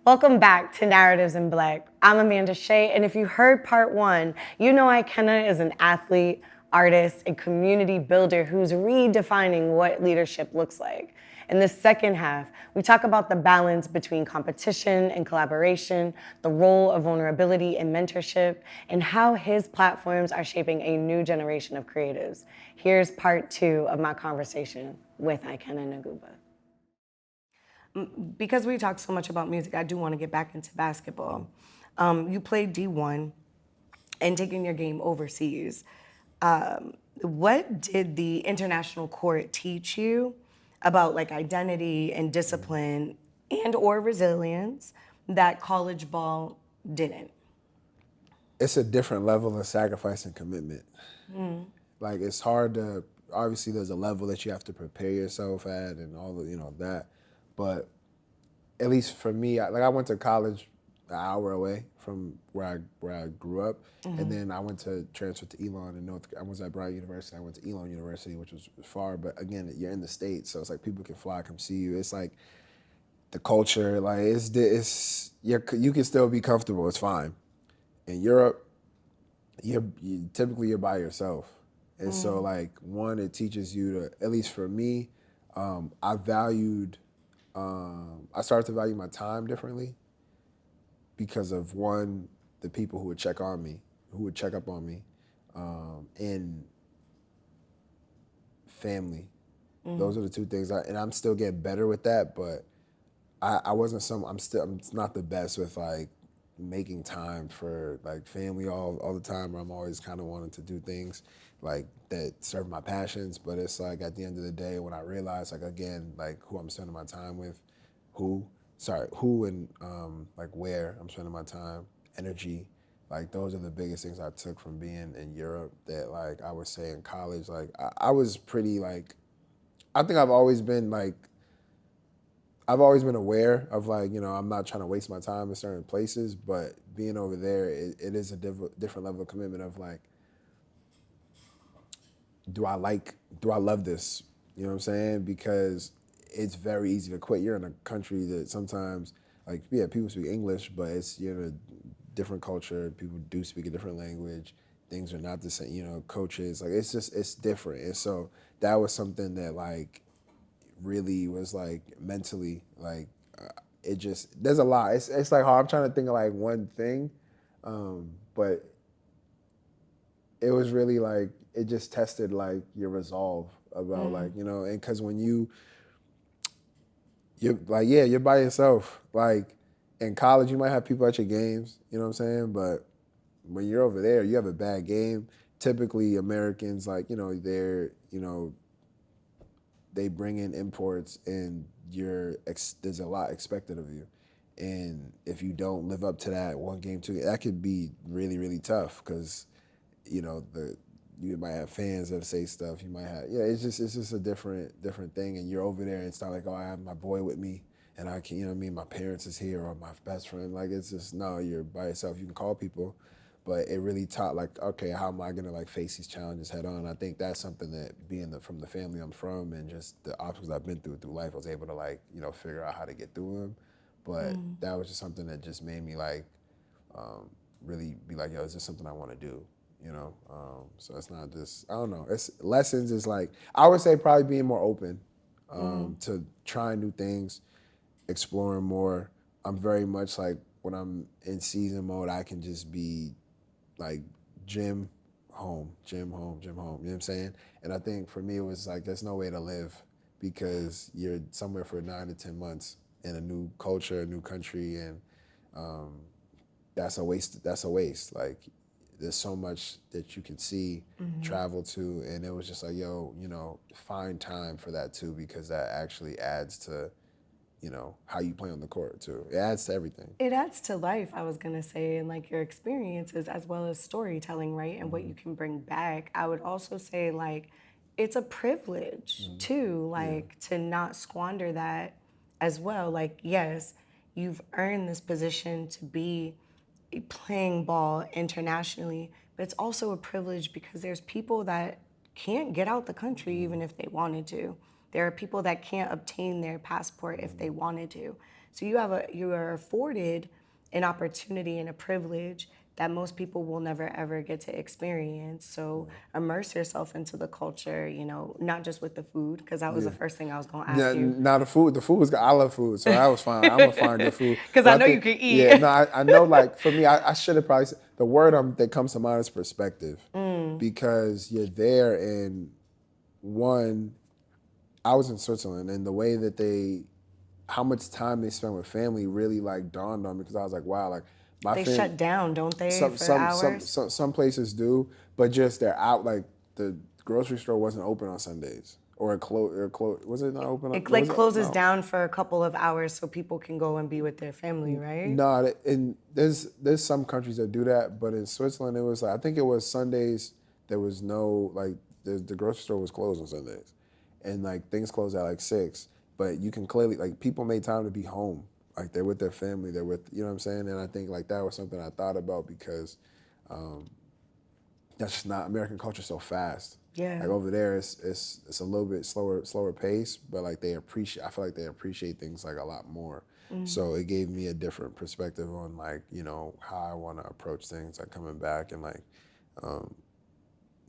Welcome back to Narratives in Black. I'm Amanda Shea, and if you heard part one, you know Ikenna is an athlete, artist, and community builder who's redefining what leadership looks like. In the second half, we talk about the balance between competition and collaboration, the role of vulnerability and mentorship, and how his platforms are shaping a new generation of creatives. Here's part two of my conversation with Ikenna Ndugba. Because we talk so much about music, I do want to get back into basketball. You played D1 and taking your game overseas. What did the international court teach you about like identity and discipline and or resilience that college ball didn't? It's a different level of sacrifice and commitment. Like it's hard to, obviously there's a level that you have to prepare yourself at and all of, that. But at least for me, I went to college an hour away from where I grew up, and then I went to transfer to Elon in North. I was at Bryant University. I went to Elon University, which was far, but again, you're in the States, so it's like people can fly, come see you. It's like the culture, like you can still be comfortable. It's fine. In Europe, typically you're by yourself, and so like one, it teaches you to, at least for me, I started to value my time differently because of one, the people who would check on me, who would check up on me, and family. Those are the two things, and I'm still getting better with that. But I'm not the best with like making time for like family all the time. I'm always kind of wanting to do things like that serve my passions. But it's like at the end of the day, when I realize like again like who I'm spending my time with, who and like where I'm spending my time, energy. Like those are the biggest things I took from being in Europe. That like I would say in college, like I was pretty like, I think I've always been aware of like, I'm not trying to waste my time in certain places, but being over there, it is a different level of commitment of like, do I love this? You know what I'm saying? Because it's very easy to quit. You're in a country that sometimes, like, yeah, people speak English, but you're in a different culture. People do speak a different language. Things are not the same, coaches, like, it's different. And so that was something that, like, really was, like, mentally, like, there's a lot. It's like hard. I'm trying to think of, like, one thing, but it was really, like, it just tested, like, your resolve about, like, and because when you're like, yeah, you're by yourself. Like in college, you might have people at your games, you know what I'm saying? But when you're over there, you have a bad game. Typically, Americans, like, they bring in imports and there's a lot expected of you. And if you don't live up to that one game, two, that could be really, really tough because, you might have fans that say stuff. You might have, it's just a different thing. And you're over there, and it's not like, oh, I have my boy with me, and I can, my parents is here or my best friend. Like it's just no, you're by yourself. You can call people, but it really taught like, okay, how am I gonna like face these challenges head on? I think that's something that being from the family I'm from and just the obstacles I've been through life, I was able to like, figure out how to get through them. But that was just something that just made me like really be like, yo, is this something I want to do? So it's not just, I don't know. It's lessons is like, I would say probably being more open to trying new things, exploring more. I'm very much like when I'm in season mode, I can just be like gym, home, gym, home, gym, home. You know what I'm saying? And I think for me, it was like, there's no way to live because you're somewhere for 9 to 10 months in a new culture, a new country. And that's a waste. That's a waste. Like, there's so much that you can see, travel to, and it was just like, yo, find time for that too, because that actually adds to, how you play on the court too. It adds to everything. It adds to life, I was gonna say, and like your experiences as well as storytelling, right? And what you can bring back. I would also say like, it's a privilege too, like to not squander that as well. Like, yes, you've earned this position to be playing ball internationally, but it's also a privilege because there's people that can't get out the country even if they wanted to. There are people that can't obtain their passport if they wanted to. So you are afforded an opportunity and a privilege that most people will never ever get to experience. So immerse yourself into the culture, not just with the food, because that was the Yeah. first thing I was gonna ask Yeah, you. now the food was good. I love food, so I was fine. I'm gonna find good food. Because I But I know you think, can eat. yeah, no, I know. Like for me, I should have probably said, the word that comes to mind is perspective, because you're there, and one, I was in Switzerland, and the way that how much time they spend with family really like dawned on me, because I was like, wow, like my They family. shut down, don't they, Some for some some hours? some some places do, but just they're out. Like the grocery store wasn't open on Sundays, or it closed. Was it not open? It Was like it closes no? down for a couple of hours so people can go and be with their family, right? No, and there's some countries that do that, but in Switzerland it was like, I think it was Sundays. There was no like the grocery store was closed on Sundays, and like things closed at like 6. But you can clearly, like, people made time to be home, like they're with their family, they're with, you know what I'm saying. And I think like that was something I thought about, because that's just not American culture so fast. Yeah. Like over there, it's a little bit slower pace, but like I feel like they appreciate things like a lot more. So it gave me a different perspective on like, how I want to approach things, like coming back, and like,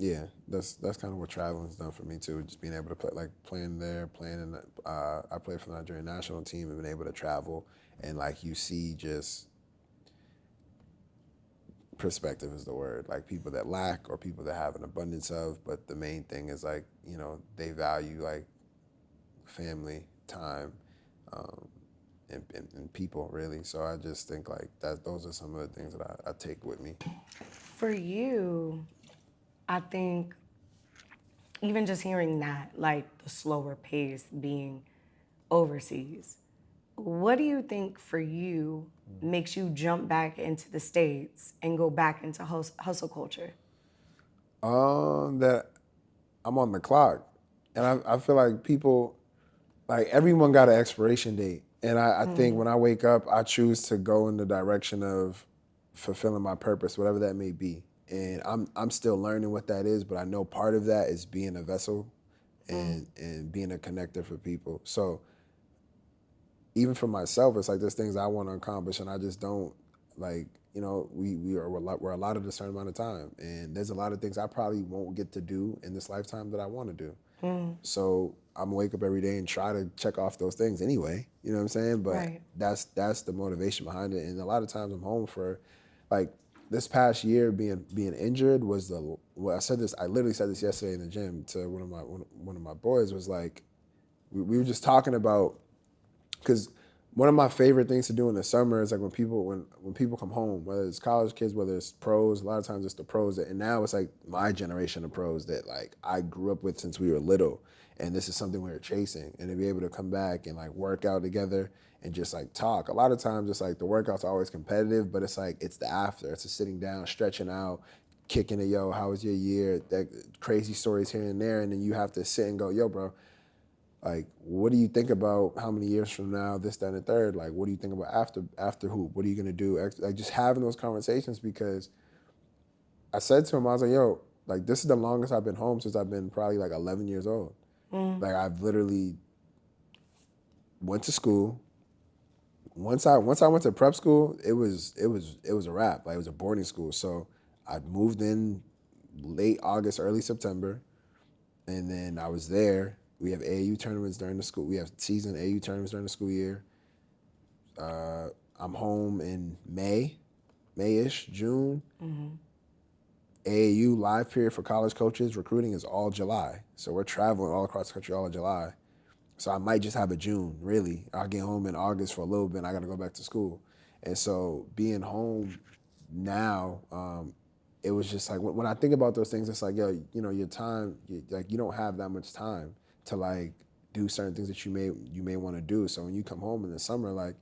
yeah, that's kind of what traveling's done for me too. Just being able to play, like playing there, playing in. I played for the Nigerian national team, and been able to travel, and like you see just perspective is the word. Like people that lack, or people that have an abundance of, but the main thing is like, they value like family, time, and people really. So I just think like that those are some of the things that I take with me. For you, I think even just hearing that, like the slower pace being overseas, what do you think for you makes you jump back into the States and go back into hustle culture? That I'm on the clock, and I feel like people, like everyone got an expiration date, and I think when I wake up, I choose to go in the direction of fulfilling my purpose, whatever that may be. And I'm still learning what that is, but I know part of that is being a vessel, and being a connector for people. So even for myself, it's like there's things I want to accomplish, and I just don't, like, we're a lot of a certain amount of time, and there's a lot of things I probably won't get to do in this lifetime that I want to do. So I'm gonna wake up every day and try to check off those things anyway. You know what I'm saying? But Right. that's the motivation behind it. And a lot of times I'm home for, like, this past year being injured was I literally said this yesterday in the gym to one of my boys. Was like, we were just talking about, because one of my favorite things to do in the summer is like when people come home, whether it's college kids, whether it's pros. A lot of times it's the pros and now it's like my generation of pros that like I grew up with since we were little, and this is something we were chasing. And to be able to come back and like work out together and just like talk. A lot of times it's like the workout's always competitive, but it's like it's the after. It's the sitting down, stretching out, kicking it. Yo, how was your year? That crazy stories here and there, and then you have to sit and go, yo, bro, like, what do you think about how many years from now, this, that, and the third? Like, what do you think about after hoop? What are you gonna do? Like, just having those conversations, because I said to him, I was like, yo, like, this is the longest I've been home since I've been probably like 11 years old. Like, I've literally went to school. Once I went to prep school, it was a wrap. Like, it was a boarding school. So I moved in late August, early September, and then I was there. We have AAU tournaments during the school. We have season AAU tournaments during the school year. I'm home in May-ish, June. AAU live period for college coaches. Recruiting is all July. So we're traveling all across the country all of July. So I might just have a June, really. I'll get home in August for a little bit, and I got to go back to school. And so being home now, it was just like, when I think about those things, it's like, yo, your time, like, you don't have that much time to like do certain things that you may want to do. So when you come home in the summer, like,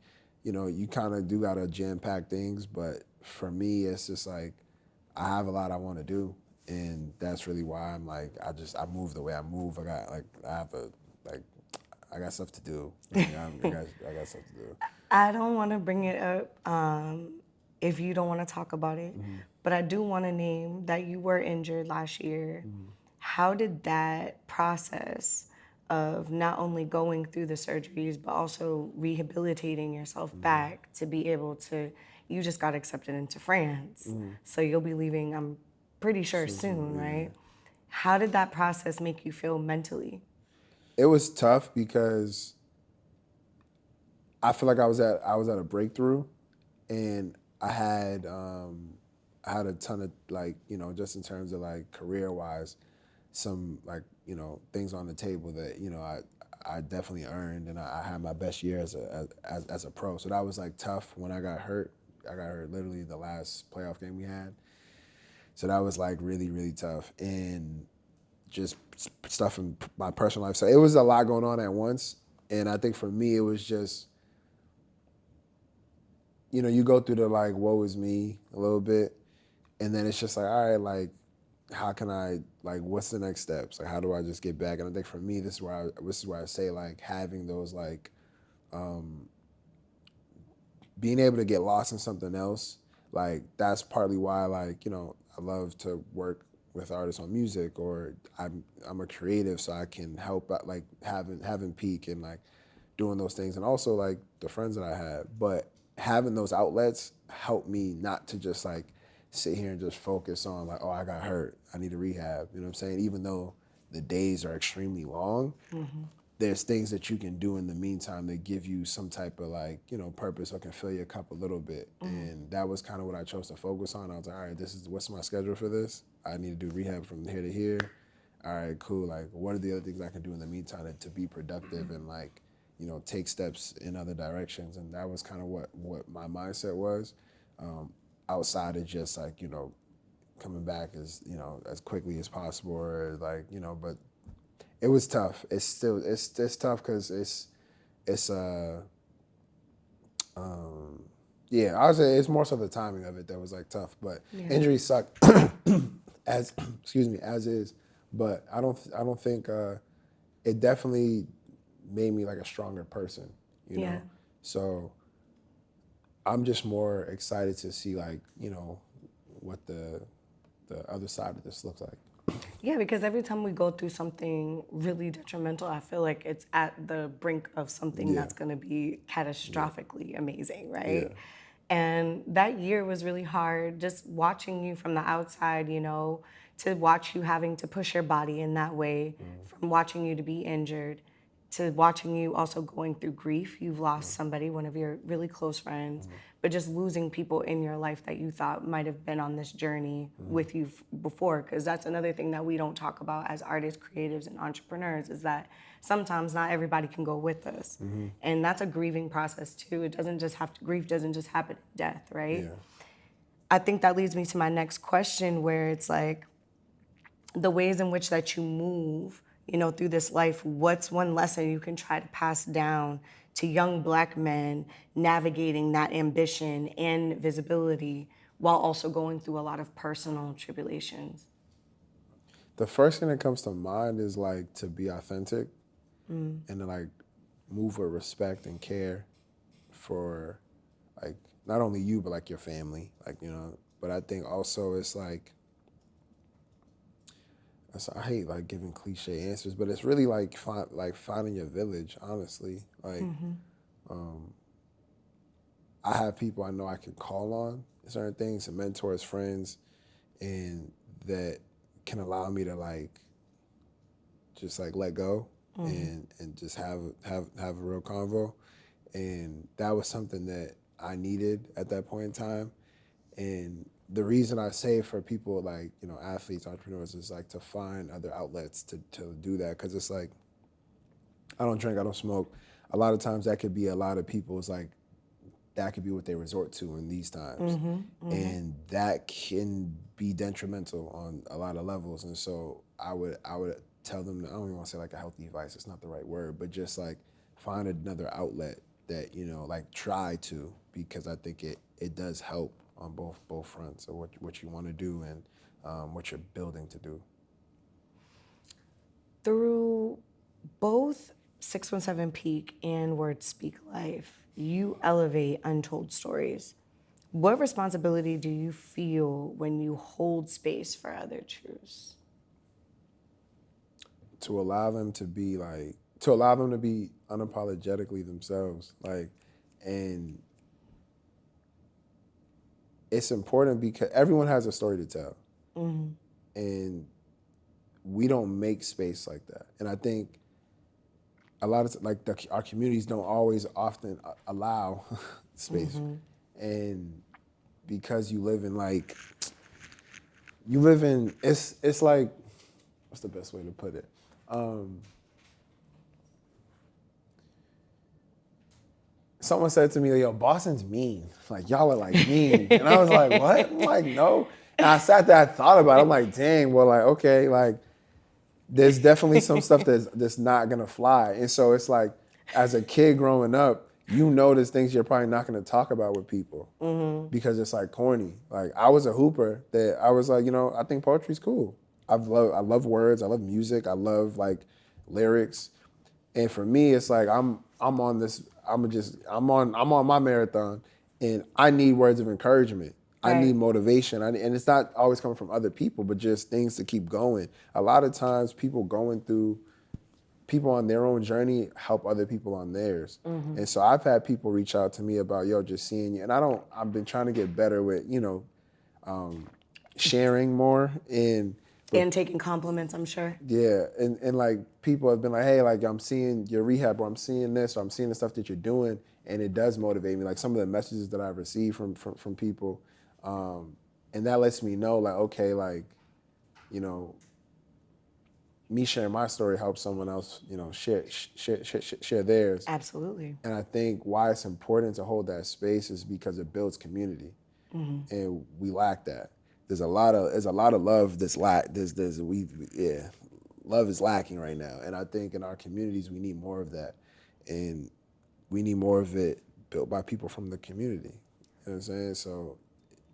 you kind of do gotta jam pack things. But for me, it's just like I have a lot I want to do, and that's really why I'm like I move the way I move. I got stuff to do. Like, I got stuff to do. I don't want to bring it up if you don't want to talk about it, but I do want to name that you were injured last year. How did that process of not only going through the surgeries, but also rehabilitating yourself back to be able to, you just got accepted into France. So you'll be leaving, I'm pretty sure soon, right? How did that process make you feel mentally? It was tough because I feel like I was at a breakthrough, and I had a ton of, like, just in terms of like career wise, some, like, things on the table that I definitely earned, and I had my best year as a pro. So that was like tough when I got hurt. I got hurt literally the last playoff game we had. So that was like really, really tough, and just stuff in my personal life. So it was a lot going on at once, and I think for me it was just, you go through the like woe is me a little bit, and then it's just like, all right, like, how can I, like, what's the next steps? Like, how do I just get back? And I think for me, this is where I say, like, having those, like, being able to get lost in something else, like, that's partly why, like, I love to work with artists on music, or I'm a creative, so I can help out, like, having peak and like doing those things, and also like the friends that I have. But having those outlets help me not to just like sit here and just focus on, like, oh, I got hurt, I need to rehab. You know what I'm saying? Even though the days are extremely long, there's things that you can do in the meantime that give you some type of, like, purpose, or can fill your cup a little bit. And that was kind of what I chose to focus on. I was like, all right, this is what's my schedule for this. I need to do rehab from here to here. All right, cool. Like, what are the other things I can do in the meantime to be productive and, like, take steps in other directions? And that was kind of what my mindset was, outside of just like, coming back as quickly as possible, or like, but it was tough. It's tough because it's yeah, I would say it's more so the timing of it that was like tough. But injuries suck, as excuse me, as is. But I don't think it definitely made me like a stronger person, Yeah. So I'm just more excited to see, like, what the other side of this looks like. Yeah, because every time we go through something really detrimental, I feel like it's at the brink of something Yeah. that's going to be catastrophically amazing, Yeah. right? And that year was really hard, just watching you from the outside, to watch you having to push your body in that way, from watching you to be injured, to watching you also going through grief. You've lost somebody, one of your really close friends, but just losing people in your life that you thought might have been on this journey with you before. Because that's another thing that we don't talk about as artists, creatives, and entrepreneurs, is that sometimes not everybody can go with us. And that's a grieving process too. It doesn't just have to, grief doesn't just happen in death, right? Yeah. I think that leads me to my next question, where it's like, the ways in which that you move, through this life, what's one lesson you can try to pass down to young Black men navigating that ambition and visibility while also going through a lot of personal tribulations? The first thing that comes to mind is like to be authentic, and to like move with respect and care for, like, not only you but like your family, like, But I think also it's like, I hate like giving cliche answers, but it's really like finding your village. Honestly, like, I have people I know I can call on certain things, and mentors, friends, and that can allow me to like just like let go, and just have a real convo. And that was something that I needed at that point in time. And the reason I say for people like, athletes, entrepreneurs, is like to find other outlets to do that. Because it's like, I don't drink, I don't smoke. A lot of times that could be a lot of people's, like, that could be what they resort to in these times. And that can be detrimental on a lot of levels. And so I would tell them, I don't even want to say like a healthy vice, it's not the right word, but just like find another outlet that, like, try to, because I think it does help on both fronts of what you want to do, and what you're building to do. Through both 617 Peak and Words Speak Life, you elevate untold stories. What responsibility do you feel when you hold space for other truths? to allow them to be unapologetically themselves, like, and it's important because everyone has a story to tell, and we don't make space like that. And I think a lot of our communities don't always often allow space, and because you live in it's like, what's the best way to put it? Someone said to me, yo, Boston's mean. Like, y'all are like mean. And I was like, what? I'm like, no. And I sat there, I thought about it. I'm like, dang, well, like, okay, like, there's definitely some stuff that's not gonna fly. And so it's like, as a kid growing up, you know there's things you're probably not gonna talk about with people because it's like corny. Like, I was a hooper that I was like, I think poetry's cool. I love words, I love music, I love like lyrics. And for me, it's like I'm on this. I'm on my marathon, and I need words of encouragement. I Right. need motivation. And it's not always coming from other people, but just things to keep going. A lot of times, people on their own journey help other people on theirs. And so I've had people reach out to me about, yo, just seeing you. And I've been trying to get better with, sharing more And taking compliments, I'm sure. yeah, and like people have been like, hey, like I'm seeing your rehab, or I'm seeing this, or I'm seeing the stuff that you're doing, and it does motivate me. Like some of the messages that I've received from people, and that lets me know, like, okay, like, me sharing my story helps someone else, share theirs. Absolutely. And I think why it's important to hold that space is because it builds community, and we lack that. There's a lot of love that's love is lacking right now, and I think in our communities we need more of that, and we need more of it built by people from the community. You know what I'm saying? So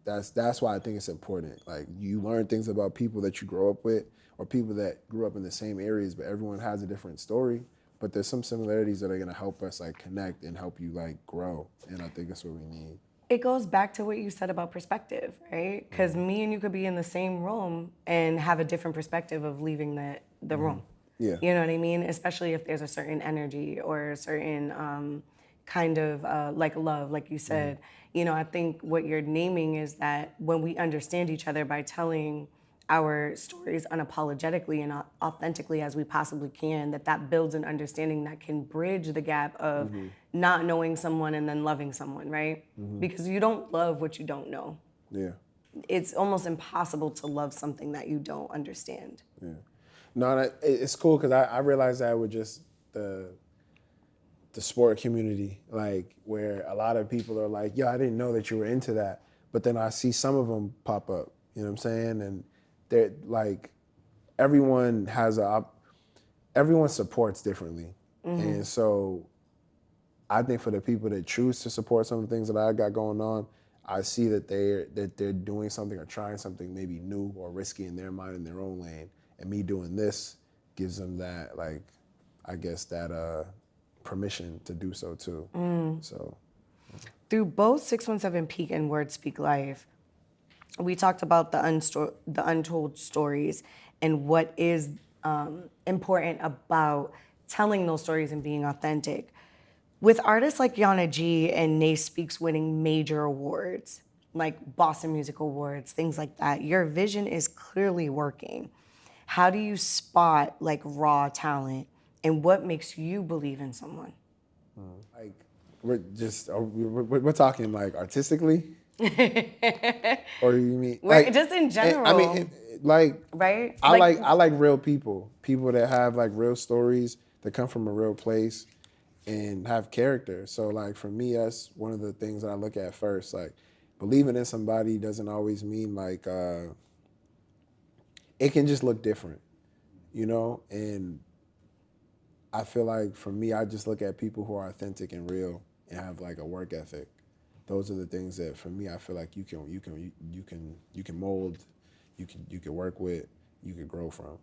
that's why I think it's important. Like, you learn things about people that you grow up with, or people that grew up in the same areas, but everyone has a different story. But there's some similarities that are gonna help us like connect and help you like grow, and I think that's what we need. It goes back to what you said about perspective, right? Because me and you could be in the same room and have a different perspective of leaving the room. Yeah. You know what I mean? Especially if there's a certain energy or a certain kind of like love, like you said. I think what you're naming is that when we understand each other by telling our stories unapologetically and authentically as we possibly can, that builds an understanding that can bridge the gap of not knowing someone and then loving someone, right? Because you don't love what you don't know. Yeah. It's almost impossible to love something that you don't understand. Yeah. No, it's cool because I realized that with just the sport community, like, where a lot of people are like, yo, I didn't know that you were into that. But then I see some of them pop up, you know what I'm saying? And they're like, everyone supports differently. And so I think for the people that choose to support some of the things that I got going on, I see that they're doing something or trying something maybe new or risky in their mind, in their own lane. And me doing this gives them that, like, I guess that permission to do so too. So Through both 617 Peak and Word Speak Life, we talked about the untold stories and what is important about telling those stories and being authentic. With artists like Yana G and Nay Speaks winning major awards, like Boston Music Awards, things like that, your vision is clearly working. How do you spot like raw talent, and what makes you believe in someone? like, we're talking like artistically, or you mean like Just in general, I mean, like, right? I like real people that have like real stories that come from a real place and have character. So like for me, that's one of the things that I look at first. Like, believing in somebody doesn't always mean like it can just look different, and I feel like for me, I just look at people who are authentic and real and have like a work ethic. Those are the things that for me I feel like you can mold, you can work with, you can grow from.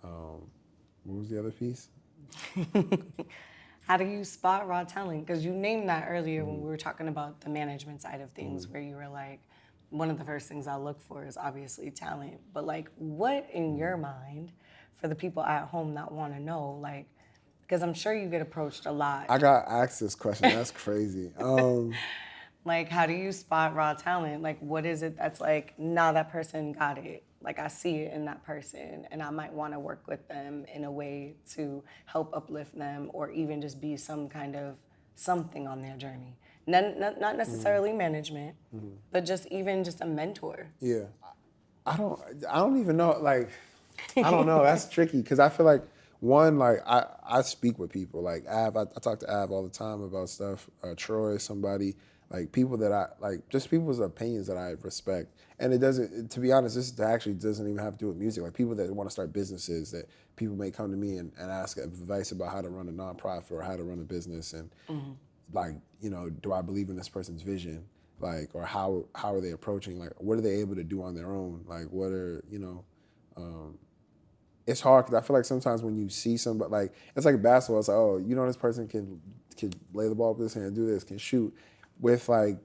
What was the other piece? How do you spot raw talent? Because you named that earlier when we were talking about the management side of things, where you were like, one of the first things I look for is obviously talent. But like, what in your mind, for the people at home that want to know, like, because I'm sure you get approached a lot. I got asked this question. That's crazy. Like, how do you spot raw talent? Like, what is it that's like, nah, that person got it. Like, I see it in that person, and I might want to work with them in a way to help uplift them or even just be some kind of something on their journey. Not necessarily management, but just even just a mentor. Yeah. I don't even know, like, I don't know. That's tricky because I feel like one, like I speak with people like I talk to Av all the time about stuff. Troy, somebody like people that I like, just people's opinions that I respect. And it doesn't, to be honest, this actually doesn't even have to do with music. Like people that want to start businesses, that people may come to me and ask advice about how to run a nonprofit or how to run a business, and like, you know, do I believe in this person's vision? Like, or how are they approaching? Like, what are they able to do on their own? Like, what are, you know, it's hard because I feel like sometimes when you see somebody, like, it's like basketball, it's like, oh, you know, this person can lay the ball with this hand, do this, can shoot. With like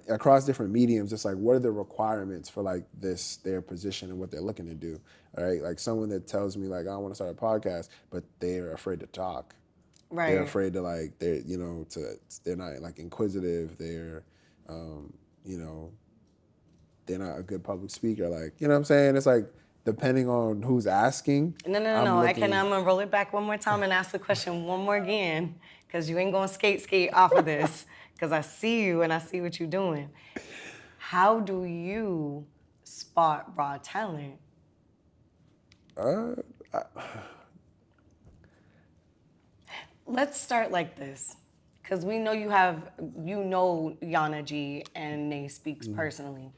across different mediums, it's like, what are the requirements for like their position and what they're looking to do? All right. Like someone that tells me like, I want to start a podcast, but they're afraid to talk. Right. They're afraid to like, they're not like inquisitive. They're, you know, they're not a good public speaker. Like, you know what I'm saying? It's like, depending on who's asking. No. I'm gonna roll it back one more time and ask the question one more again, because you ain't gonna skate off of this, because I see you and I see what you're doing. How do you spot raw talent? Let's start like this, because we know you know Yana G and Nay speaks personally.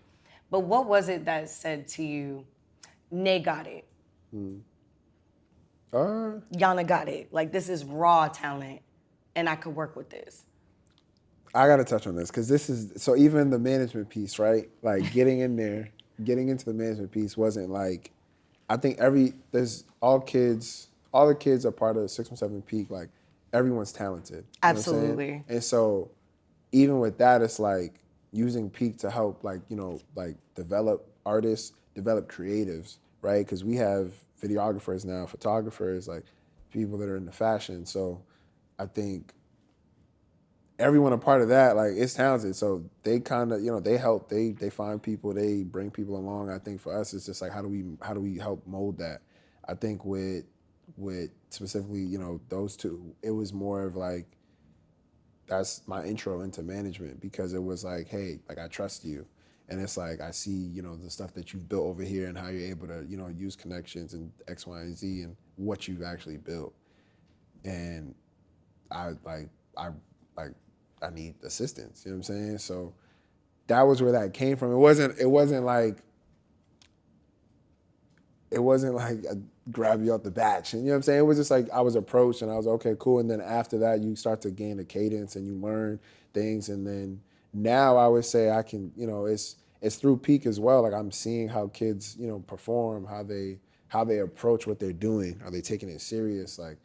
But what was it that said to you, Nay got it? Yana got it. Like, this is raw talent, and I could work with this. I got to touch on this because this is, so even the management piece, right? Like getting in there, getting into the management piece wasn't like, I think all the kids are part of 617 Peak. Like everyone's talented. You know what I'm saying? Absolutely. And so even with that, it's like using Peak to help, like, you know, like develop artists, develop creatives, right? Because we have videographers now, photographers, like people that are into fashion. So I think everyone a part of that, like, it's talented. So they kind of, you know, they help, they find people, they bring people along. I think for us, it's just like, how do we help mold that? I think with specifically, you know, those two, it was more of like, that's my intro into management, because it was like, hey, like, I trust you. And it's like, I see, you know, the stuff that you've built over here and how you're able to, you know, use connections and X, Y, and Z and what you've actually built. And I need assistance, you know what I'm saying? So that was where that came from. It wasn't like I grab you out the batch. And you know what I'm saying? It was just like I was approached and I was okay, cool. And then after that, you start to gain a cadence and you learn things. And then now I would say I can, you know, it's through Peak as well. Like I'm seeing how kids, you know, perform, how they approach what they're doing. Are they taking it serious? Like,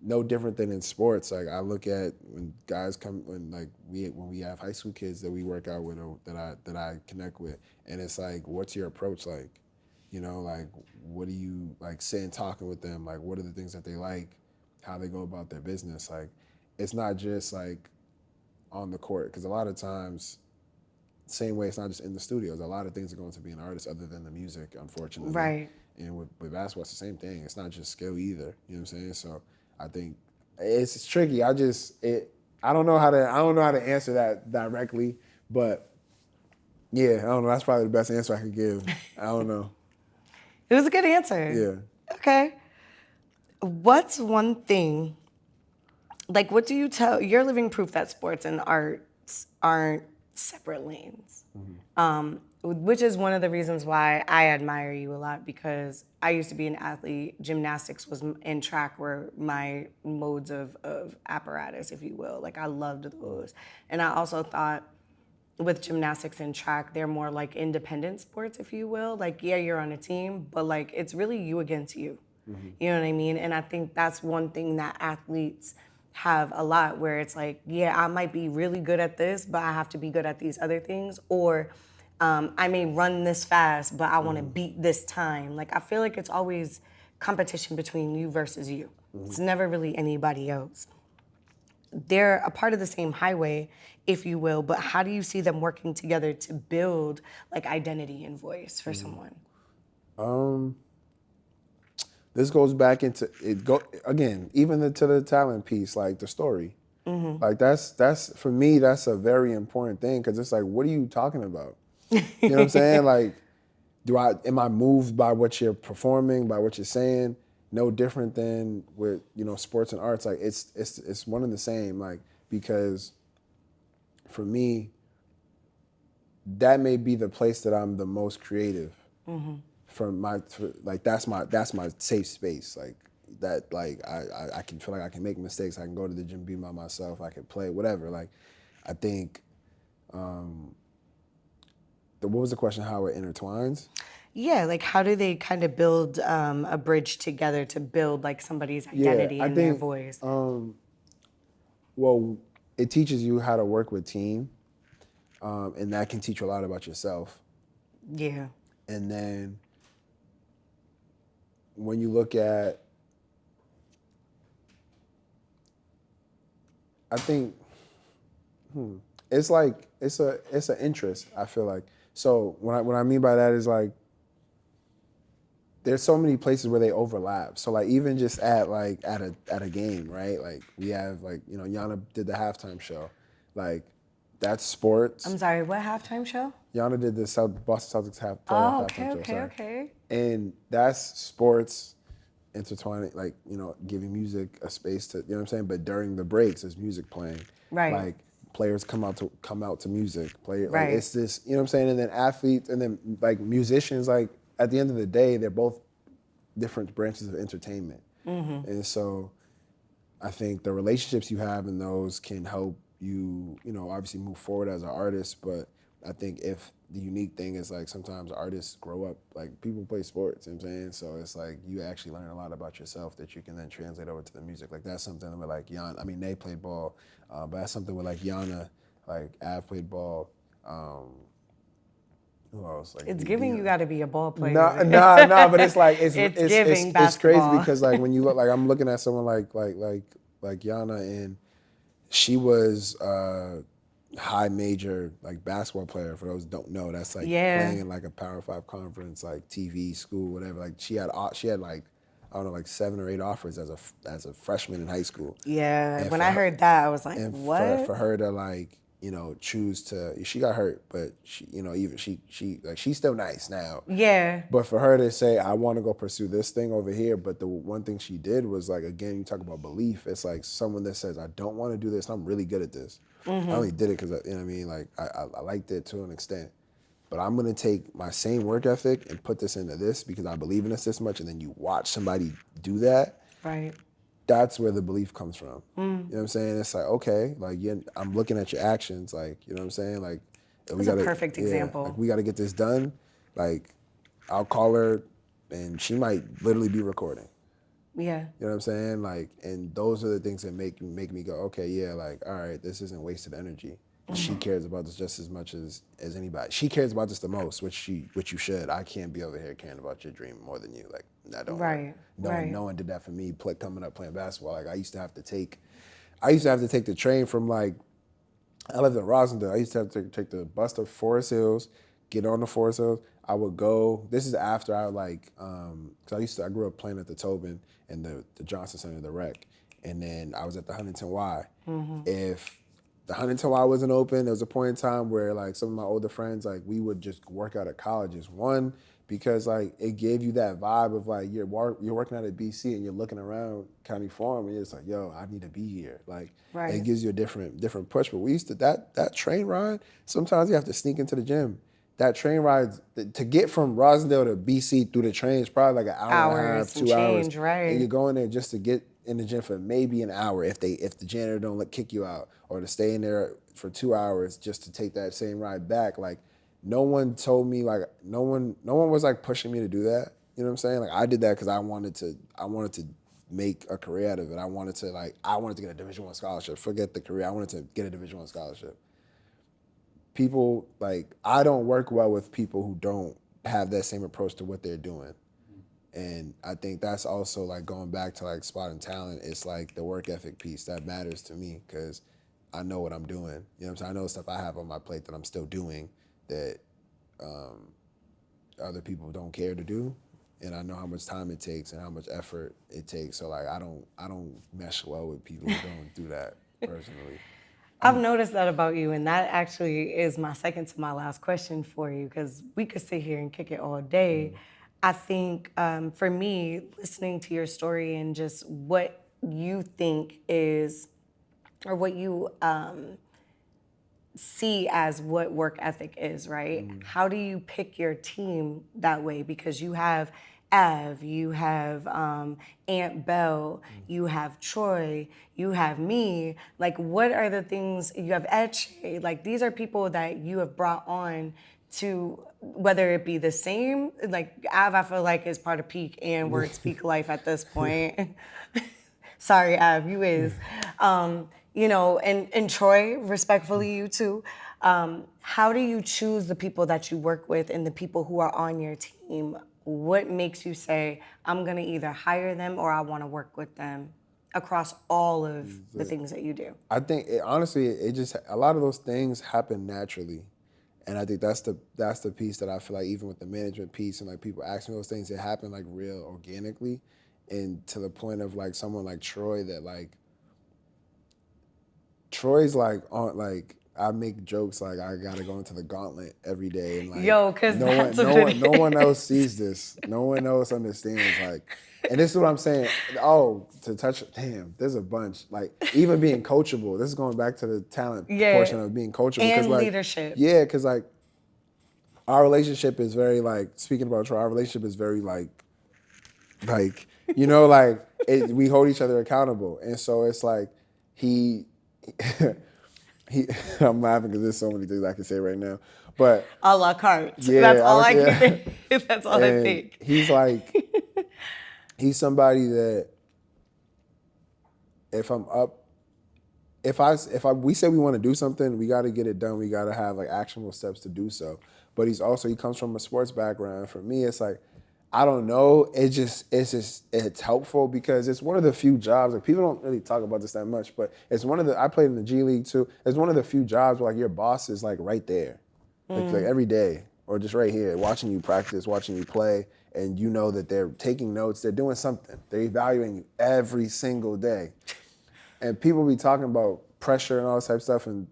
no different than in sports. Like I look at when guys come, when we have high school kids that we work out with, or that I connect with, and it's like, what's your approach like? You know, like, what do you like saying, talking with them? Like, what are the things that they like? How they go about their business? Like, it's not just like on the court, because a lot of times, same way, it's not just in the studios. A lot of things are going to be an artist other than the music, unfortunately. Right. And with basketball, it's the same thing. It's not just skill either. You know what I'm saying? So I think it's tricky. I don't know how to answer that directly, but yeah, I don't know. That's probably the best answer I could give. I don't know. It was a good answer. Yeah. Okay. What's one thing, like, what do you tell, you're living proof that sports and arts aren't separate lanes. Which is one of the reasons why I admire you a lot, because I used to be an athlete. Gymnastics was and track were my modes of apparatus, if you will. Like, I loved those. And I also thought with gymnastics and track, they're more like independent sports, if you will. Like, yeah, you're on a team, but like, it's really you against you. You know what I mean? And I think that's one thing that athletes have a lot, where it's like, yeah, I might be really good at this, but I have to be good at these other things. Or I may run this fast, but I want to beat this time. Like, I feel like it's always competition between you versus you. It's never really anybody else. They're a part of the same highway, if you will, but how do you see them working together to build like identity and voice for someone? This goes back into it. Go again, even to the talent piece, like the story. Like that's for me, that's a very important thing because it's like, what are you talking about? You know what I'm saying? Like, am I moved by what you're performing, by what you're saying? No different than with sports and arts. Like it's one and the same. Like because for me, that may be the place that I'm the most creative. Like that's my safe space. Like that, like I can feel like I can make mistakes. I can go to the gym, be by myself. I can play whatever. Like I think. What was the question? How it intertwines? Yeah, like how do they kind of build a bridge together to build like somebody's identity I and their think. voice? Well, it teaches you how to work with team, and that can teach you a lot about yourself. Yeah. And then when you look at, I think it's like it's an interest. I feel like so what I mean by that is like there's so many places where they overlap. So like even just at a game, right? Like we have Yana did the halftime show, like that's sports. I'm sorry, what halftime show? Yana did the Boston Celtics Oh, playoff okay, halftime show. okay, Sorry. okay. And that's sports intertwining, like giving music a space to, what I'm saying. But during the breaks, there's music playing. Right. Like players come out to music. Like Right. it's this, what I'm saying. And then athletes, and then like musicians. Like at the end of the day, they're both different branches of entertainment. And so, I think the relationships you have in those can help you, obviously move forward as an artist. But I think if the unique thing is like sometimes artists grow up, like people play sports, you know what I'm saying? So it's like you actually learn a lot about yourself that you can then translate over to the music. Like that's something with like Yana, I mean, they played ball, but that's something with like Yana, like Av played ball. Who else? Like It's giving you got to be a ball player. Nah, but it's like It's giving it's basketball. crazy because like when you look, like I'm looking at someone like Yana, and she was high major like basketball player. For those who don't know, that's like playing in like a Power 5 conference, like TV school, whatever. Like she had like I don't know, like 7 or 8 offers as a freshman in high school. Yeah, And when for I her- heard that, I was like, and what? for her to like choose to, she got hurt, but she even she like she's still nice now. Yeah. But for her to say, I want to go pursue this thing over here, but the one thing she did was like, again, you talk about belief. It's like someone that says, I don't want to do this. I'm really good at this. I only did it because, you know what I mean? Like, I liked it to an extent. But I'm going to take my same work ethic and put this into this because I believe in this much. And then you watch somebody do that. Right. That's where the belief comes from. You know what I'm saying? It's like, okay, like I'm looking at your actions, like, you know what I'm saying? Like, That's a perfect example. Like, we got to get this done. Like, I'll call her and she might literally be recording. Yeah. You know what I'm saying? Like, and those are the things that make me go, okay, yeah, like, all right, this isn't wasted energy. She cares about this just as much as anybody. She cares about this the most, which you should. I can't be over here caring about your dream more than you. Like, that don't Right. work. No one did that for me. Coming up playing basketball. Like, I used to have to take the train from like, I lived in Rosendale. I used to have to take the bus to Forest Hills, get on the Forest Hills. I would go. This is after I like, cause I grew up playing at the Tobin and the Johnson Center, the rec, and then I was at the Huntington Y. If the Huntington Y wasn't open, there was a point in time where like some of my older friends, like we would just work out at colleges. One, because like it gave you that vibe of like you're working out at BC and you're looking around County Farm and you're just like, yo, I need to be here. Like it gives you a different push. But we used to that train ride. Sometimes you have to sneak into the gym. That train ride to get from Rosendale to BC through the train is probably like an hour and a half, 2 hours. Right. And you're going there just to get in the gym for maybe an hour if the janitor don't kick you out, or to stay in there for 2 hours just to take that same ride back. Like no one told me, like no one was like pushing me to do that. You know what I'm saying? Like I did that because I wanted to make a career out of it. I wanted to get a Division I scholarship. Forget the career. I wanted to get a Division I scholarship. People, like, I don't work well with people who don't have that same approach to what they're doing. And I think that's also like going back to like spotting talent. It's like the work ethic piece that matters to me because I know what I'm doing. You know what I'm saying? I know stuff I have on my plate that I'm still doing that other people don't care to do, and I know how much time it takes and how much effort it takes. So like I don't mesh well with people who don't do that personally. I've noticed that about you, and that actually is my second to my last question for you, because we could sit here and kick it all day. I think for me, listening to your story and just what you think is, or what you see as what work ethic is, right? How do you pick your team that way? Because you have Ev, you have Aunt Belle, you have Troy, you have me. Like, what are the things, you have Etche, like these are people that you have brought on to, whether it be the same, like Av, I feel like is part of Peak and we're at Speak Life at this point. Sorry, Av, you is. You know, and Troy, respectfully, you too. How do you choose the people that you work with and the people who are on your team? What makes you say, I'm gonna either hire them or I wanna work with them across all of the things that you do? I think honestly, it just a lot of those things happen naturally, and I think that's the piece that I feel like even with the management piece and like people asking me those things, it happened like real organically, and to the point of like someone like Troy that like Troy's like on like I make jokes like I gotta go into the gauntlet every day and like Yo, cause no that's one what no it one no is. one else sees this. No one else understands like and this is what I'm saying. Oh, to touch damn, there's a bunch. Like even being coachable. This is going back to the talent Yeah. portion of being coachable. And like leadership. yeah, because like our relationship is very like speaking about Troy, our relationship is very like you know like we hold each other accountable. And so it's like he he I'm laughing because there's so many things I can say right now. But A la carte. yeah, That's all I yeah. can think. That's all I And think. he's like he's somebody that if I'm up if I we say we want to do something, we got to get it done. We got to have like actionable steps to do so. But he comes from a sports background. For me, it's like I don't know. It's helpful because it's one of the few jobs like people don't really talk about this that much, but it's one of the I played in the G League too. It's one of the few jobs where like your boss is like right there, like every day or just right here, watching you practice, watching you play, and you know that they're taking notes, they're doing something, they're evaluating you every single day. And people be talking about pressure and all this type of stuff, and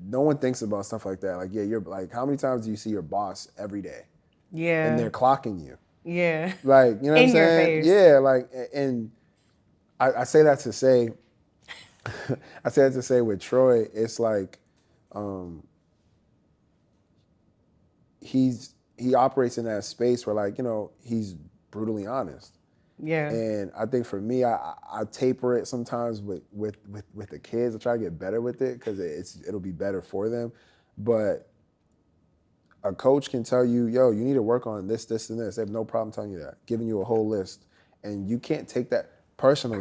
no one thinks about stuff like that. Like, yeah, you're like, how many times do you see your boss every day? Yeah. And they're clocking you. Yeah. Like, you know what I'm In your saying? face. Yeah, like, and I say that to say, I say that to say with Troy, it's like, he operates in that space where like, you know, he's brutally honest. Yeah. And I think for me, I taper it sometimes with the kids. I try to get better with it because it'll be better for them. But a coach can tell you, yo, you need to work on this, this, and this. They have no problem telling you that, giving you a whole list. And you can't take that personally.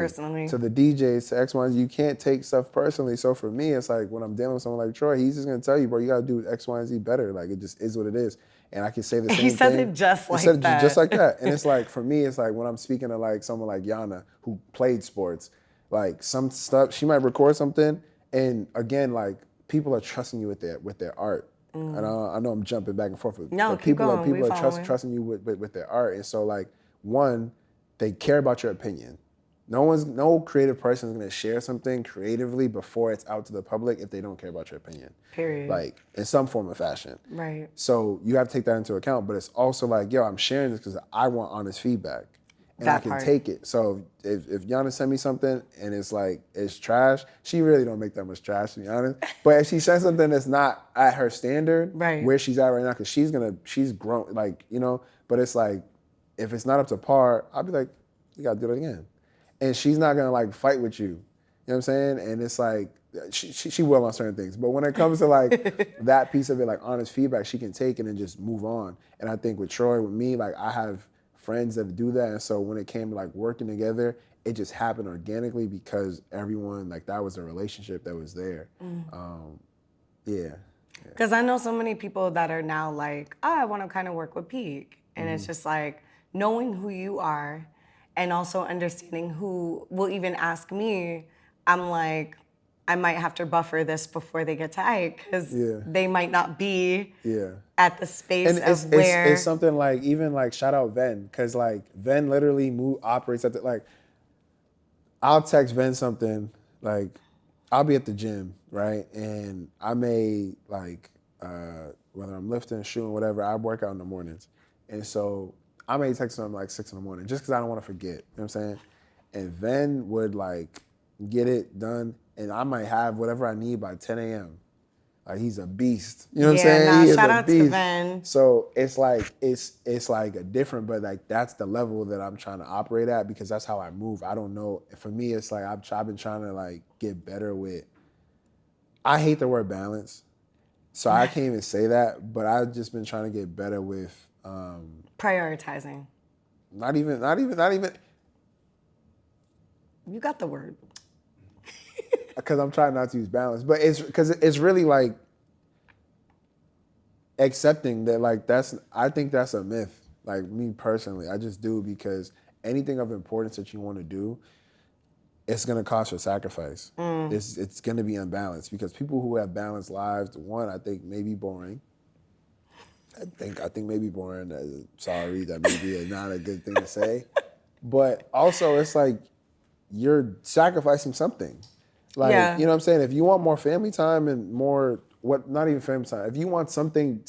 To the DJs, to X, Y, and Z, you can't take stuff personally. So for me, it's like when I'm dealing with someone like Troy, he's just gonna tell you, bro, you gotta do X, Y, and Z better. Like it just is what it is. And I can say the same thing. He says it just like that. Just like that. And it's like, for me, it's like when I'm speaking to like someone like Yana, who played sports, like some stuff, she might record something, and again, like people are trusting you with their art. And I know I'm jumping back and forth, No, but keep people going. are trusting you with their art. And so like, one, they care about your opinion. No creative person is gonna share something creatively before it's out to the public if they don't care about your opinion. Period. Like in some form or fashion. Right. So you have to take that into account. But it's also like, yo, I'm sharing this because I want honest feedback. And That I can part. take it. So if Yana sent me something and it's like, it's trash, she really don't make that much trash, to be honest. But if she sends something that's not at her standard, Right. where she's at right now, because she's grown, like, you know, but it's like, if it's not up to par, I'll be like, you gotta do it again. And she's not gonna like fight with you. You know what I'm saying? And it's like, she will on certain things. But when it comes to like that piece of it, like honest feedback, she can take it and just move on. And I think with Troy, with me, like I have friends that do that. And so when it came to like working together, it just happened organically because everyone, like that was a relationship that was there. Yeah. Because I know so many people that are now like, oh, I want to kind of work with Peak. And it's just like, knowing who you are and also understanding who will even ask me, I'm like, I might have to buffer this before they get to Ike because Yeah. they might not be Yeah. at the space And of it's where. something like, even like, shout out Ven, because like Ven literally operates at the, like, I'll text Ven something, like, I'll be at the gym, right? And I may, like, whether I'm lifting, shooting, whatever, I work out in the mornings. And so I may text him like 6 in the morning just because I don't want to forget. You know what I'm saying? And Ven would like get it done, and I might have whatever I need by 10 a.m. Like, he's a beast. You know what I'm Yeah, saying? now He is shout a out to beast. Ben. So it's like it's like a different, but like that's the level that I'm trying to operate at because that's how I move. I don't know. For me, it's like I've been trying to like get better with. I hate the word balance, so I can't even say that. But I've just been trying to get better with Prioritizing. not even You got the word. because I'm trying not to use balance, but it's because it's really like accepting that, like, I think that's a myth. Like, me personally, I just do, because anything of importance that you want to do, it's gonna cost you a sacrifice. It's gonna be unbalanced because people who have balanced lives, one, I think may be boring. I think maybe boring. Sorry, that may be not a good thing to say, but also it's like you're sacrificing something. Like, Yeah. you know what I'm saying? If you want more family time and more, not even family time. If you want something,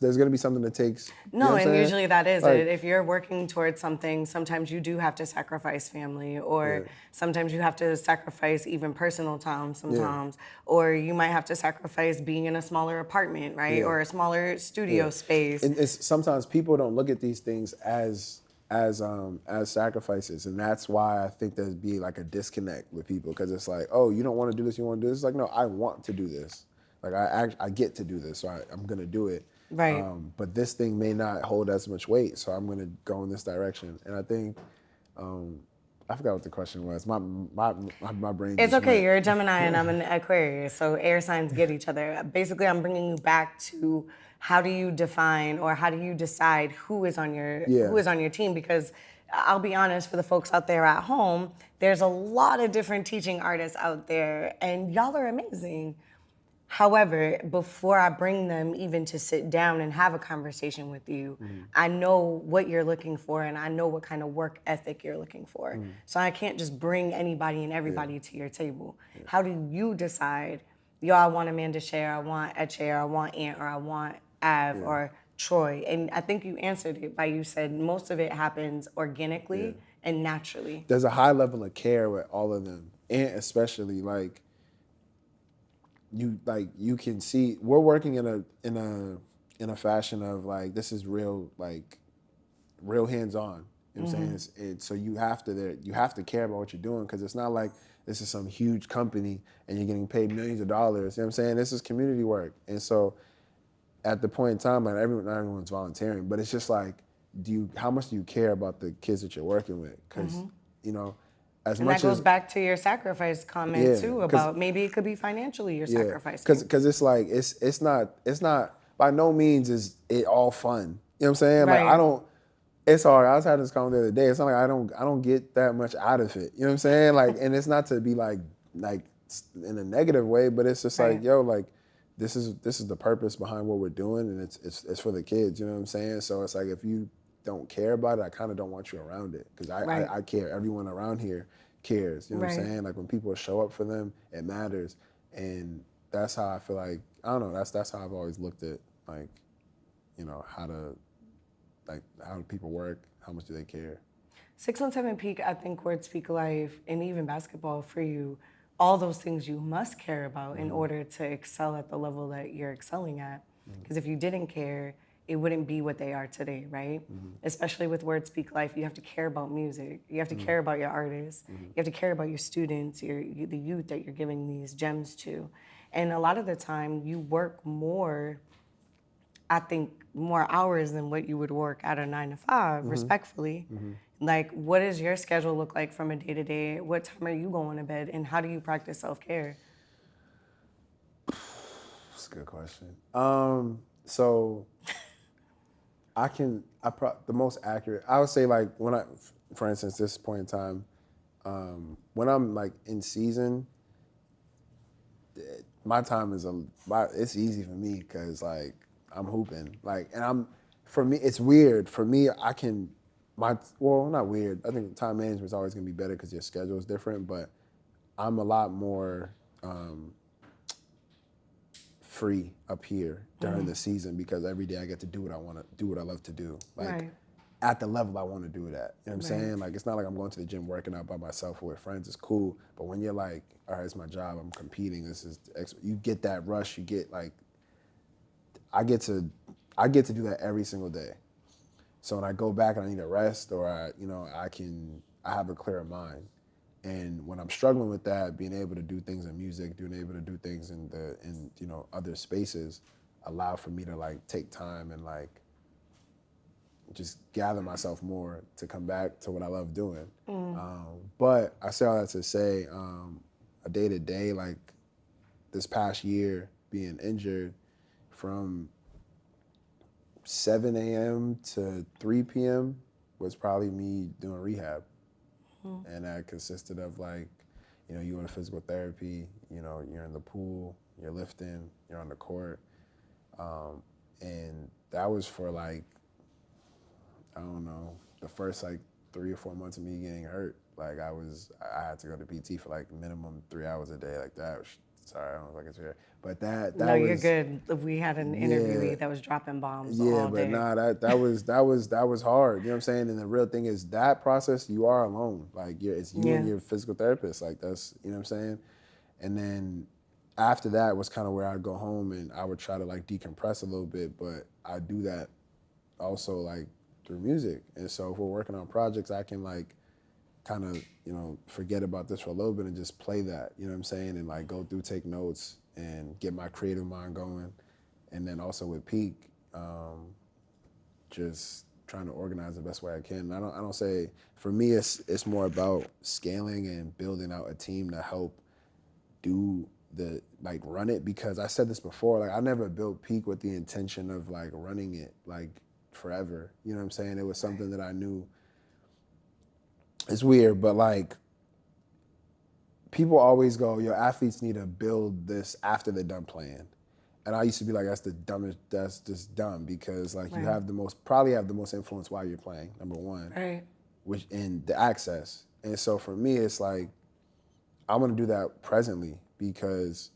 there's gonna be something that takes. You know No, what I'm and saying? usually that is Like, it. If you're working towards something, sometimes you do have to sacrifice family, or yeah, sometimes you have to sacrifice even personal time yeah, sometimes, or you might have to sacrifice being in a smaller apartment, right? yeah, Or a smaller yeah. studio space. And it's sometimes people don't look at these things as sacrifices, and that's why I think there's be like a disconnect with people, because it's like, oh, you don't want to do this, you want to do this. It's like, no, I want to do this. Like, I get to do this, so I'm gonna do it. Right. But this thing may not hold as much weight, so I'm gonna go in this direction. And I think I forgot what the question was. My brain It's just okay. went. You're a Gemini and I'm an Aquarius, so air signs get each other. Basically, I'm bringing you back to how do you define or how do you decide Yeah. who is on your team? Because I'll be honest, for the folks out there at home, there's a lot of different teaching artists out there, and y'all are amazing. However, before I bring them even to sit down and have a conversation with you, I know what you're looking for and I know what kind of work ethic you're looking for. So I can't just bring anybody and everybody to your table. How do you decide, yo, I want Amanda Share, I want Etche, or I want Ant, or I want Av, or Troy? And I think you answered it by you said most of it happens organically and naturally. There's a high level of care with all of them, and especially like you can see we're working in a fashion of like, this is real, like real hands on. You know what I'm saying? So you have to care about what you're doing, because it's not like this is some huge company and you're getting paid millions of dollars. You know what I'm saying? This is community work, and so at the point in time, like, not everyone's volunteering, but it's just like, how much do you care about the kids that you're working with? Because you know, as And that much goes as back to your sacrifice comment yeah, too, because about maybe it could be financially you're yeah, sacrificing. because it's like it's not by no means is it all fun. You know what I'm saying? Like, I Right. don't. It's hard. I was having this conversation the other day. It's not like I don't get that much out of it. You know what I'm saying? Like, and it's not to be like in a negative way, but it's just like, Right. yo, like, this is the purpose behind what we're doing, and it's for the kids. You know what I'm saying? So it's like, if you don't care about it, I kind of don't want you around it, because Right. I care. Everyone around here cares. You know what I'm Right. saying? Like, when people show up for them, it matters, and that's how I feel like, I don't know. That's how I've always looked at, like, how do people work? How much do they care? 617 Peak, I think Word Speak Life, and even basketball for you, all those things you must care about in order to excel at the level that you're excelling at. Because if you didn't care, it wouldn't be what they are today, right? Especially with Word Speak Life, you have to care about music. You have to care about your artists. You have to care about your students, the youth that you're giving these gems to. And a lot of the time, you work more, I think, more hours than what you would work at a 9 to 5, respectfully. Like, what does your schedule look like from a day to day? What time are you going to bed? And how do you practice self care? That's a good question. So the most accurate, I would say like for instance, this point in time, when I'm like in season, my time it's easy for me because like I'm hooping, like, and for me, it's weird. For me, not weird. I think time management is always gonna be better because your schedule is different, but I'm a lot more free up here during the season because every day I get to do what I want to do, what I love to do. Like Right. at the level I want to do it at. You know what I'm saying? Like it's not like I'm going to the gym working out by myself or with friends. It's cool, but when you're like, all right, it's my job. I'm competing. You get that rush. You get like, I get to do that every single day. So when I go back and I need a rest or I have a clearer mind. And when I'm struggling with that, being able to do things in music, being able to do things in other spaces, allow for me to like take time and like just gather myself more to come back to what I love doing. But I say all that to say, a day to day, like this past year, being injured from 7 a.m. to 3 p.m. was probably me doing rehab. And that consisted of like, you go to physical therapy, you're in the pool, you're lifting, you're on the court. And that was for like, I don't know, the first like 3 or 4 months of me getting hurt. Like I had to go to PT for like minimum 3 hours a day like that. Sorry, I don't know if I can share. But that No, was, you're good. We had an interviewee that was dropping bombs all but day. nah, that was hard. You know what I'm saying? And the real thing is that process, you are alone. Like it's you and your physical therapist. Like that's, you know what I'm saying? And then after that was kind of where I'd go home and I would try to like decompress a little bit, but I do that also like through music. And so if we're working on projects, I can like kind of, forget about this for a little bit and just play that, you know what I'm saying? And like go through, take notes and get my creative mind going. And then also with Peak, just trying to organize the best way I can. And I don't say, for me, it's more about scaling and building out a team to help run it, because I said this before, like I never built Peak with the intention of like running it like forever. You know what I'm saying? It was something that I knew. It's weird, but like people always go, your athletes need to build this after they're done playing. And I used to be like, that's just dumb, because like you probably have the most influence while you're playing, number one. Right. Which in the access. And so for me, it's like, I'm gonna do that presently, because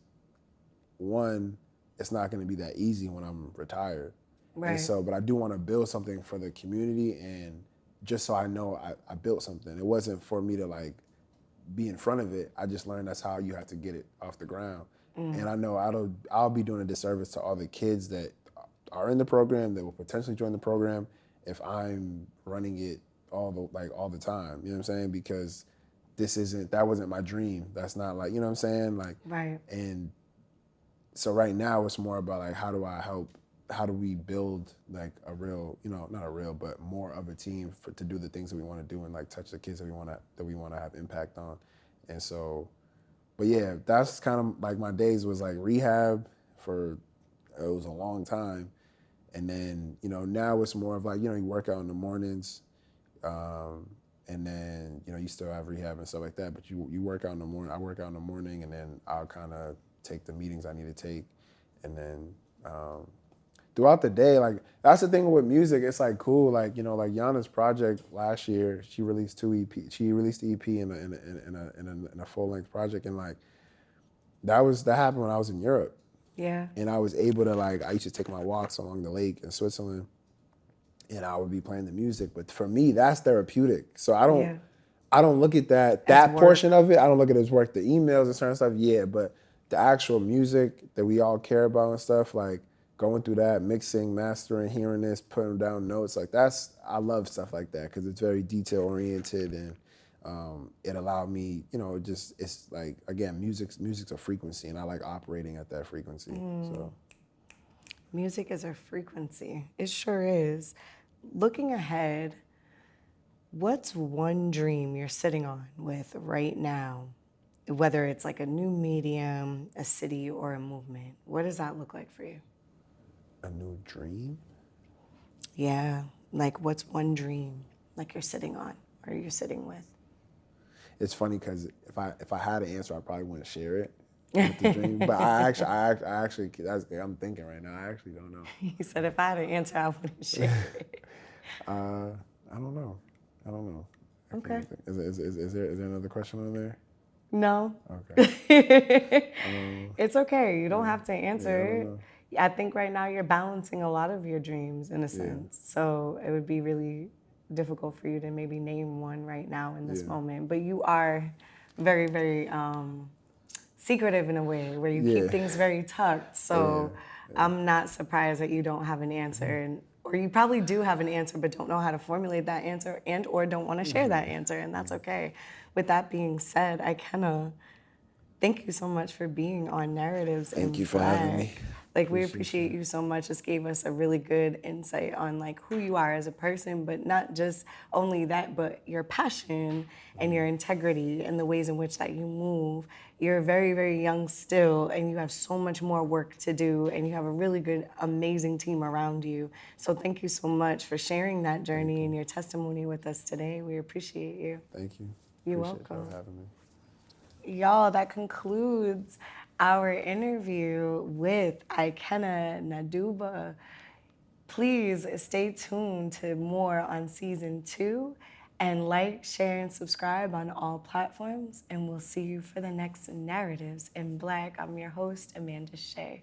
one, it's not gonna be that easy when I'm retired. Right. And so, but I do wanna build something for the community, and just so I know I built something. It wasn't for me to like be in front of it. I just learned that's how you have to get it off the ground. And I know I'll be doing a disservice to all the kids that are in the program, that will potentially join the program, if I'm running it all the time. You know what I'm saying? Because that wasn't my dream. That's not like, you know what I'm saying? Like, Right. And so right now it's more about like, how do we build like a real, not a real, but more of a team to do the things that we want to do and like touch the kids that we want to have impact on. And so, but yeah, that's kind of like my days was like rehab it was a long time. And then, now it's more of like, you work out in the mornings, and then, you still have rehab and stuff like that, but you work out in the morning. I work out in the morning, and then I'll kind of take the meetings I need to take. And then throughout the day, like that's the thing with music, it's like cool. Like, like Yana's project last year, she released She released the EP in a full length project, and like that happened when I was in Europe. Yeah. And I was able to I used to take my walks along the lake in Switzerland, and I would be playing the music. But for me, that's therapeutic. So I don't look at that portion of it. I don't look at it as work, the emails and certain stuff. Yeah, but the actual music that we all care about and stuff, like going through that, mixing, mastering, hearing this, putting down notes, like I love stuff like that, because it's very detail oriented, and it allowed me, it's like, again, music's a frequency, and I like operating at that frequency. So Music is a frequency. It sure is. Looking ahead, what's one dream you're sitting on with right now? Whether it's like a new medium, a city, or a movement. What does that look like for you? a new dream? Yeah. Like, what's one dream like you're sitting on or you're sitting with? It's funny because if I had an answer, I probably wouldn't share it with the dream. But I actually, I'm thinking right now. I actually don't know. He said, if I had an answer, I wouldn't share it. I don't know. I don't know. I can't Okay. even think. Is there another question on there? No. Okay. It's okay. You don't Yeah. have to Yeah, I answer don't it. know. I think right now you're balancing a lot of your dreams in a Yeah. sense. So it would be really difficult for you to maybe name one right now in this Yeah. moment. But you are very, very secretive in a way where you keep Yeah. things very tucked. So I'm not surprised that you don't have an answer, and or you probably do have an answer but don't know how to formulate that answer and or don't want to share that answer, and that's okay. With that being said, Ikenna, thank you so much for being on Narratives Thank in you for having me. Black. Like, we Appreciate appreciate you. you so much. This gave us a really good insight on like who you are as a person, but not just only that, but your passion and your integrity and the ways in which that you move. You're very, very young still, and you have so much more work to do, and you have a really good, amazing team around you. So thank you so much for sharing that journey and your testimony with us today. We appreciate you. Thank you. You're Appreciate y'all welcome. having me. Y'all, that concludes our interview with Ikenna Ndugba. Please stay tuned to more on season 2 and like, share, and subscribe on all platforms. And we'll see you for the next Narratives in Black. I'm your host, Amanda Shea.